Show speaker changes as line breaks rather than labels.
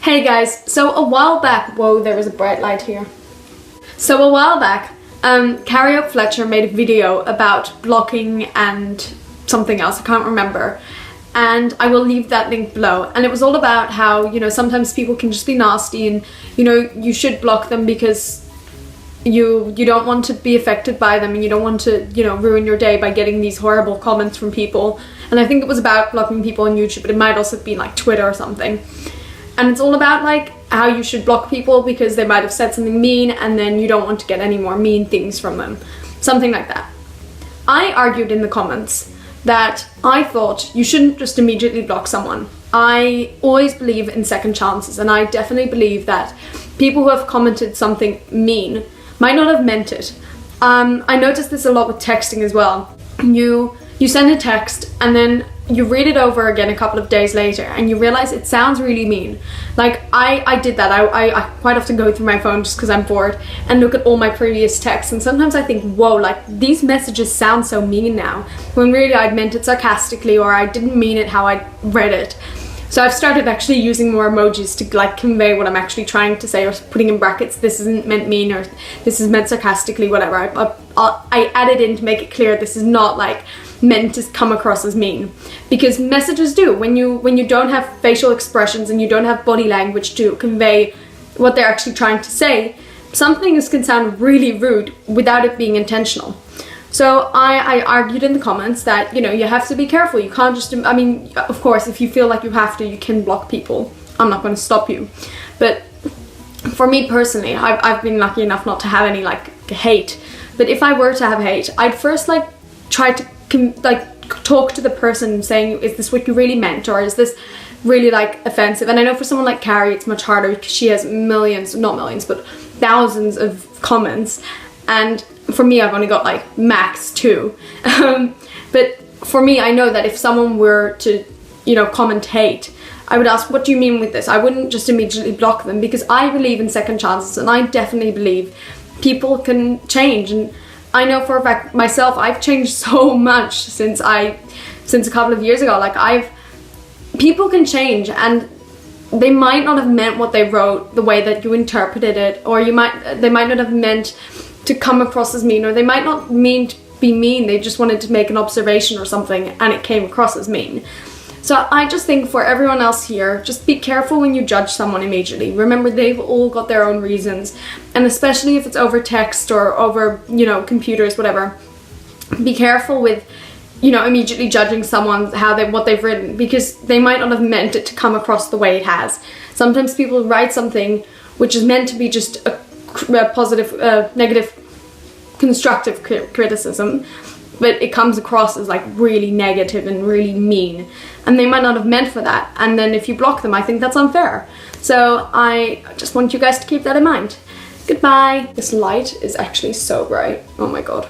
Hey guys, so a while back, whoa, there was a bright light here. So a while back, Carrie Oak Fletcher made a video about blocking and something else, I can't remember. And I will leave that link below. And it was all about how, sometimes people can just be nasty and, you should block them because you don't want to be affected by them and you don't want to, ruin your day by getting these horrible comments from people. And I think it was about blocking people on YouTube, but it might also have been like Twitter or something. And it's all about like how you should block people because they might have said something mean and then you don't want to get any more mean things from them. Something like that. I argued in the comments that I thought you shouldn't just immediately block someone. I always believe in second chances, and I definitely believe that people who have commented something mean might not have meant it. I noticed this a lot with texting as well. You send a text and then you read it over again a couple of days later and you realize it sounds really mean. Like I did that. I quite often go through my phone just because I'm bored and look at all my previous texts, and sometimes I think, whoa, like these messages sound so mean now, when really I'd meant it sarcastically or I didn't mean it how I read it. So I've started actually using more emojis to like convey what I'm actually trying to say, or putting in brackets, this isn't meant mean, or this is meant sarcastically, whatever. I added in to make it clear this is not like meant to come across as mean, because messages do, when you don't have facial expressions and you don't have body language to convey what they're actually trying to say, some things can sound really rude without it being intentional. So I argued in the comments that, you have to be careful. You can't just, of course, if you feel like you have to, you can block people. I'm not going to stop you. But for me personally, I've been lucky enough not to have any like hate. But if I were to have hate, I'd first like try to talk to the person saying, is this what you really meant? Or is this really like offensive? And I know for someone like Carrie, it's much harder because she has millions, not millions, but thousands of comments. And for me, I've only got like max 2. But for me, I know that if someone were to, comment hate, I would ask, what do you mean with this? I wouldn't just immediately block them, because I believe in second chances, and I definitely believe people can change. And I know for a fact myself, I've changed so much since a couple of years ago. Like people can change, and they might not have meant what they wrote the way that you interpreted it, or they might not have meant to come across as mean, or they might not mean to be mean, they just wanted to make an observation or something and it came across as mean. So I just think for everyone else here, just be careful when you judge someone immediately. Remember, they've all got their own reasons, and especially if it's over text or over, computers, whatever, be careful with, immediately judging someone what they've written, because they might not have meant it to come across the way it has. Sometimes people write something which is meant to be just a positive, negative, constructive criticism, but it comes across as like really negative and really mean, and they might not have meant for that. And then if you block them, I think that's unfair. So I just want you guys to keep that in mind. Goodbye. This light is actually so bright. Oh my god.